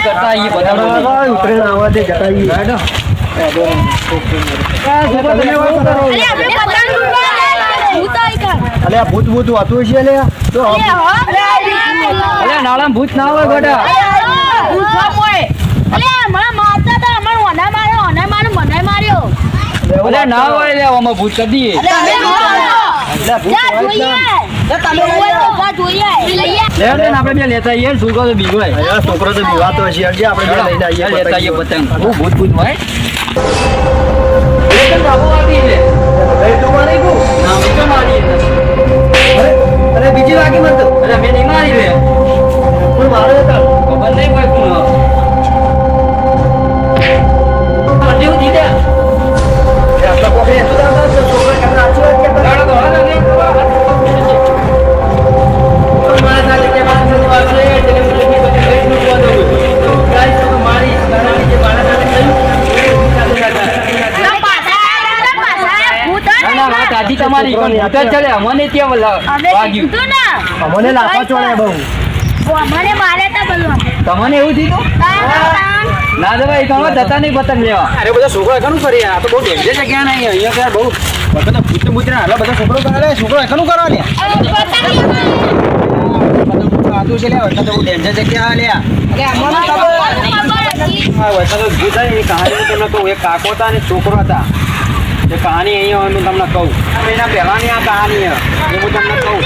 કરતા આવીએ બધા ઉતરીને આવવા દે જતા આવીએ. અલે આ ભૂત ભૂત વાતું છે લે તો અલે નાળામાં ભૂત ના હોય ગોડા અલે ના હોય લે આમાં ભૂત કરી દઈએ લે આપણે બે લેતા આવીએ છોકરો તો બીજો હોય છોકરો તો બીવાતો હશે હજી આપણે બે લઈને આવીએ લેતા આવીએ પતંગ બહુ ભૂત ભૂત હોય બાબુ આપી લે ના હું તો મારી અરે બીજી લાગી મને તો અરે મેં નહીં મારી લે પણ મારે હતા ખબર નહીં કોઈ કોણ દેવું દીધા આટલા પોકે તો દાદા છોકરા કને આચી વાત કે ગાડો તો હાલ નહીં મારા સાથે કે વાત છે વાત છે એટલે મને કે બધું લઈ દઉં ગાય તો મારી ગાડાની જે બાળા સાથે ના વાત આજી તમારી પણ ભૂત જ ચાલે અમને ત્યાં વાગ્યું અમને લાફા ચોળે બહુ તમને એવું થયું ના તો ભાઈ કામ જતા નહીં પતંગ લેવા અરે બધા છોકરા એકનું કરી આ તો બહુ ડેન્જર જગ્યા નહીં અહીંયા ક્યાં બહુ બધા ભૂત ભૂત હાલો બધા છોકરો કરે છોકરો એકનું કરવા લે આતું છે લે વખત બહુ ડેન્જર જગ્યા લે વખત ભૂત એ કહાની તમને કહું એક કાકો હતા અને છોકરો હતા એ કહાની અહીંયા હું તમને કહું એના પહેલાની આ કહાની એ હું તમને કહું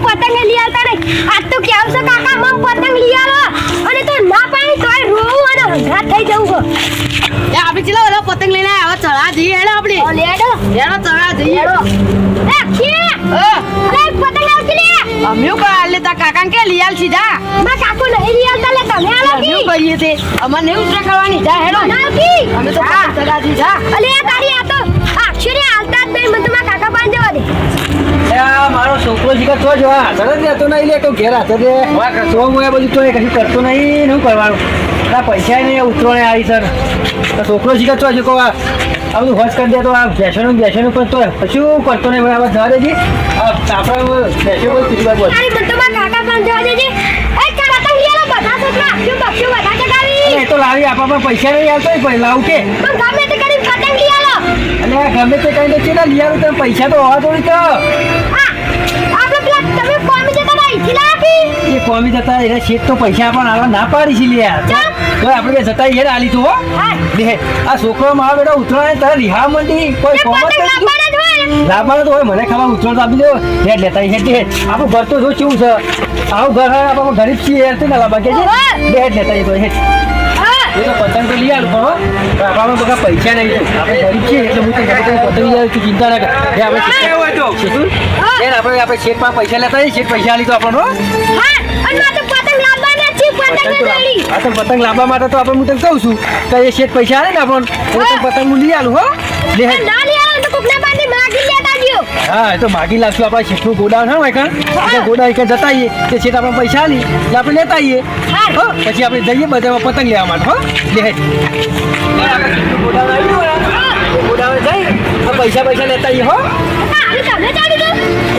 પતંગ લઈ આવતા નહીં આજ તો કેવું છે કાકા મમ પતંગ લઈ આવો અને તો ના પાડી તોય રોવું અને હંગાત થઈ જવું છે આપણે ચલો ઓલો પતંગ લઈને આવો ચડા જઈએ હેડો આપણે લેડો હેડો ચડા જઈએ એ ખી અરે પતંગ આવતી લે અમે કા લેતા કાકા કે લઈ આલ સીધા માં કાકુ નહીં લઈ આવતા લે તમે આલો અમે કી કરીએ તે અમને નહીં ઉતરા કરવાની જા હેડો ના કી અમે તો ચડા જી જા અલે આ તારી આ તો અક્ષરે હાલતા જ નહીં મને તો કાકા પાન જવા દે મારો છોકરો શીખર તો જો હાજર જ રહેતો નહીં લે તો ઘેર હાજર રે તો હું એ બધું તો કશું કરતો નહીં શું કરવાનું ના પૈસા નહીં ઉતરો ને આવી સર તો છોકરો શીખર તો હજુ કહો આ બધું હોશ કરી દે તો આ બેસવાનું પણ તો કશું કરતો નહીં હવે જવા દેજે આપણે બેસો કોઈ ત્રીજી વાર બોલ તારી મને તો કાકા પાન જવા દેજે એ પતંગ લઈ આલો બધા છોકરા આક્ષું બક્ષું બધા ચગાવી એ તો લાવી આપણા પૈસા નહીં આવતો પણ લાવું કે પણ ગમે તે કરી પતંગ લઈ આલો અને ગમે તે કઈ તો છે ને લઈ આવું તો પૈસા તો હોવા થોડી તો આપણે પેલા તમે કોમી જતા ના ઈથી લાવી એ કોમી જતા એટલે શેઠ તો પૈસા પણ આવા ના પાડી છે લ્યા તો આપણે બે જતા યાર આલી તો હો લે આ છોકરો મારા બેટા ઉતરાય તારે રિહા મંડી કોઈ કોમ જ નથી લાવવાનો તો હોય મને ખબર ઉતરો તો આપી દો હેડ લેતા હેડ આપણું ઘર તો જો કેવું છે આવું ઘર હોય આપણે ગરીબ છીએ યાર તે ના લાવવા કે હેડ લેતા એ તો હેડ એ તો પતંગ તો લઈ આવું પણ આપણા બધા પૈસા નહીં આપણે ગરીબ છીએ એટલે હું તો પતંગ લઈ તું ચિંતા ના કર આપણે શેઠમાં પૈસા લેતા શેઠ પૈસા આલી તો આપણો આ તો પતંગ લાવવા માટે તો આપણે હું તને કહું છું કે એ શેઠ પૈસા આવે ને આપણને પતંગ હું લઈ આલું હો લે હા એ તો માગી લાવશું આપણા શેઠનું ગોડાઉન હા આપણે ગોડાઉન એક જતા આવીએ તે શેઠ આપણે પૈસા આલી એટલે આપણે લેતા આવીએ હો પછી આપણે જઈએ બધામાં પતંગ લેવા માટે હો લે ગોડાઉન જઈ પૈસા લેતા આવીએ હો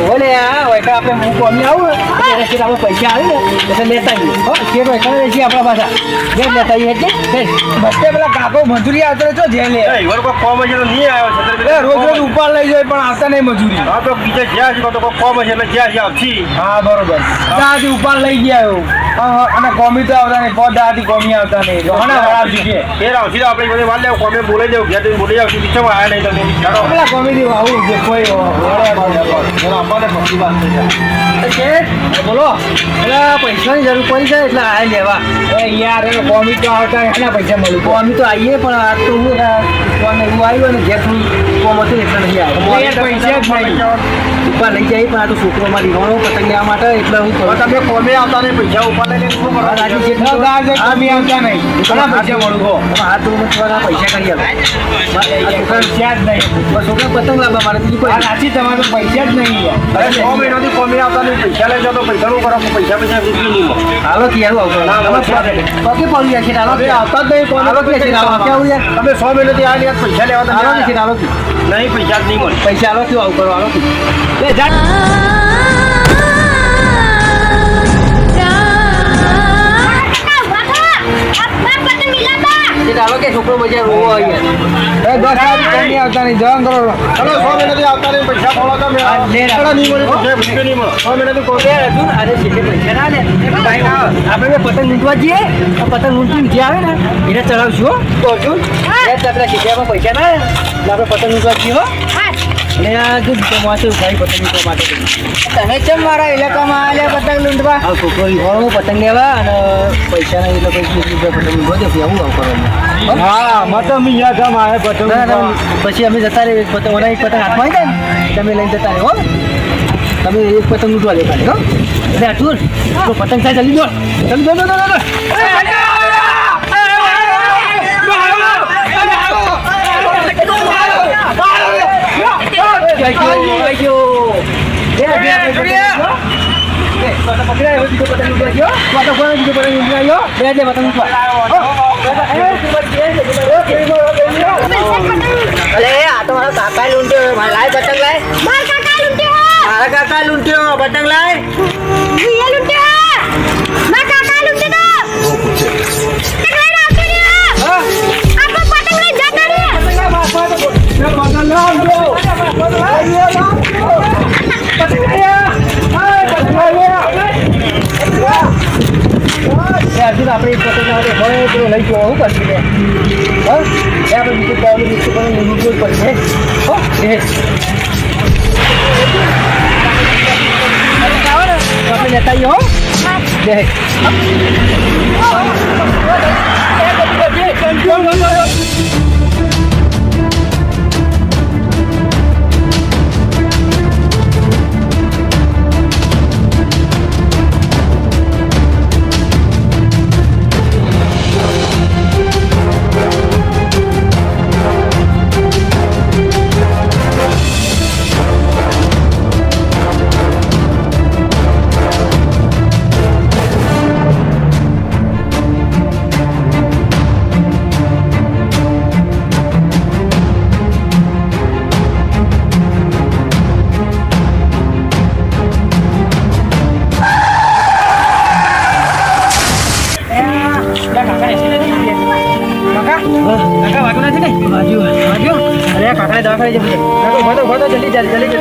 ઓલે આ આપણે હું કોમી આવું ને શેઠ આપણે પૈસા આવે ને એટલે લેતા આવીએ હો શેઠ હોય છીએ આપણા પાછા જે લેતા આવીએ બધે પેલા કાકો મજૂરી આવતો તો જે લે કોમ છે તો નહીં આવ્યો છે રોજ ઉપર લઈ જાય પણ આવતા નહીં મજૂરી હા તો બીજા જ્યાં છે તો કોમ છે એટલે જ્યાં આવતી હા બરોબર ત્યાંથી ઉપર લઈ ગયા અને કોમી તો આવતા નહીં પોત દાથી કોમી આવતા નહીં ઘણા ખરાબ છે ફેર આવતી તો આપણે બધે વાર લેવું કોમે બોલાઈ જાવ ઘેર બોલી આવતી પીછે આવ્યા નહીં તમે પેલા કોમી થી આવું જે કોઈ આપણને પક્ષી વાત છે બોલો એટલે પૈસાની જરૂર પડી જાય એટલે આ લેવા યાર કોમી તો આવતા એના પૈસા મળ્યું કોમી તો આવીએ પણ આ તો હું એવું આવ્યું ને ઘેર થોડું કોમ હતું એટલે નહીં આવ્યું પૈસા જ નહીં ઉપર લઈ જાય પણ આ તો છોકરોમાં દીવાનો પતંગ લેવા માટે એટલે હું તમે કોમે આવતા નહીં પૈસા ઉપર લઈને શું કરો રાજુ જેટલા કોમી આવતા નહીં ઘણા પૈસા મળું હો આ તો હું થોડા પૈસા કરી આવું છોકરા જ નહીં છોકરા પતંગ લાવવા માટે બીજું કોઈ રાજી તમારે પૈસા જ નહીં અરે 6 મહિનાથી કોમે આવતા નહીં પૈસા લઈ જાઓ તો પૈસા નું કરો પૈસા રૂપિયા નહીં મળે હાલો કે યાર પગે પડી જાય છે હાલો આવતા જ નહીં હાલો કે છે કેવું યાર તમે 6 મહિનાથી આ યાર પૈસા લેવા હાલો કે હાલો નહીં પૈસા જ નહીં મળે પૈસા હાલો કેવું આવું કરો હાલો કે જા છોકરો બજાર રોવો અહીંયા 10 વાગે કઈ આવતા નહીં જવાન કરો ચલો 6 મહિનાથી આવતા નહીં પૈસા ખોળો તમે આ લે રાખ. નહીં મળે પૈસા ભૂકે નહીં મળે 6 મહિનાથી કોઈ બે હતું ને, આજે સીધે પૈસા ના લે ભાઈ આપણે બે પતંગ લૂંટવા જઈએ તો પતંગ લૂંટીને જે આવે ને એને ચડાવશું હો તો અર્જુન આપણે સીધામાં પૈસા ના આવે ને એટલે આપણે પતંગ લૂંટવા જઈએ હો અને આ જો માથે ઉભાઈ પતંગ લૂંટવા માટે તમે કેમ મારા ઇલાકામાં આલ્યા પતંગ લૂંટવા આ છોકરો ઈવાળો પતંગ લેવા અને પૈસા ના એટલે પૈસા પતંગ લૂંટવા દે આવું આવું કરવાનું હા મત અમે યાદ આમ આવે પતંગ ના, ના, પછી અમે જતા રહીએ પતંગ એક પતંગ હાથમાં આવી જાય ને તમે લઈને જતા રહે હો તમે એક પતંગ લૂંટવા દે ખાલી હો એટલે અતુર તો પતંગ થાય જલ્દી દોડ જલ્દી દોડ અલે આ તો મારો કાકા લૂંટ્યો મારા લાય પતંગ લાય માર કાકા લૂંટ્યો મારા કાકા લૂંટ્યો પતંગ લાય ભૂયા લૂંટ્યો માર કાકા લૂંટ્યો પતંગ લઈને આવતો રહ્યો આપો પતંગ લઈને જતા અર્જુન આપણે એક પતંગ આવે હવે પેલો લઈ ગયો શું કરશું લે હા એ આપણે બીજું કાવલી બીજું પણ લૂંટવું જ પડશે હો એ આવે ને તો આપણે લેતા આવીએ હો લે કાકા દવાખાને જવું છે કાકા જલ્દી કાકા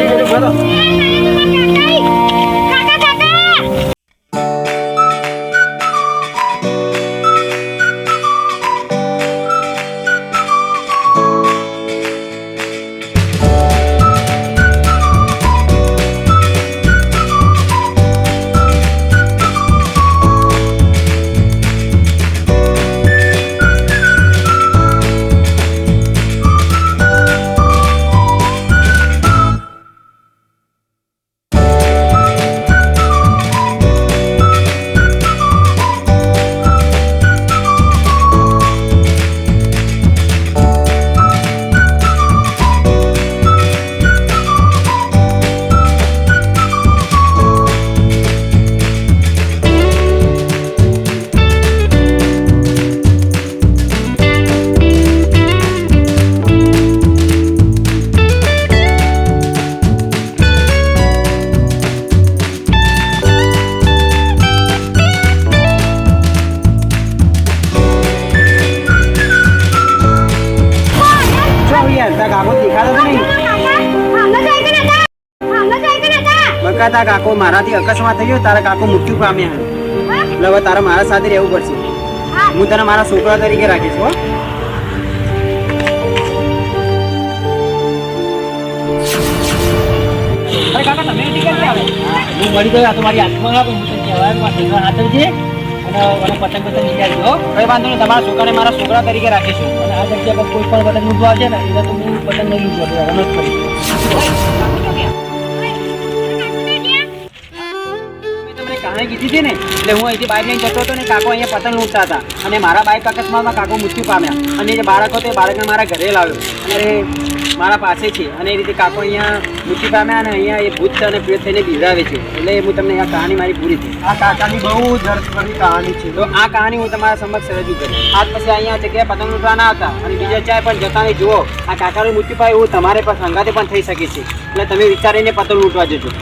બકાતા કાકો મારાથી અકસ્માત થઈ ગયો તારા કાકો મૃત્યુ પામ્યા એટલે હવે તારે મારા સાથે રહેવું પડશે હું તને મારા છોકરા તરીકે રાખીશ હો હું મળી ગયો આ તમારી હાથમાં હું તને કહેવાય હાથર છે અને પતંગ લઈ આવજો કઈ વાંધો નહીં તમારા છોકરાને મારા છોકરા તરીકે રાખીશું અને આ જગ્યા પર કોઈ પણ પતંગ લૂંટવા આવશે ને એને તો હું પતંગ નહીં લૂંટવા રમત કરીશ તમને કહાણી કીધી હતી ને એટલે હું અહીંથી બાઇક લઈને જતો હતો ને કાકો અહીંયા પતંગ લૂંટતા હતા અને મારા બાઇક અકસ્માતમાં કાકો મૃત્યુ પામ્યા અને જે બાળકો તે બાળકને મારા ઘરે લાવ્યો અને મારા પાસે છે અને એ રીતે કાકો અહીંયા મૃત્યુ પામ્યા અને અહીંયા એ ભૂત અને પ્રેત થઈને બિરાવે છે એટલે હું તમને આ કહાની મારી પૂરી થઈ આ કાકાની બહુ દર્દભરી કહાની છે તો આ કહાની હું તમારા સમક્ષ રજૂ કરી આજ પછી અહીંયા જગ્યાએ પતંગ લૂંટવા ના હતા અને બીજા ચાય પણ જતા નહીં જુઓ આ કાકાનું મૃત્યુ પાય એવું તમારે પણ સંગાતે પણ થઈ શકે છે એટલે તમે વિચારીને પતંગ લૂંટવા જજો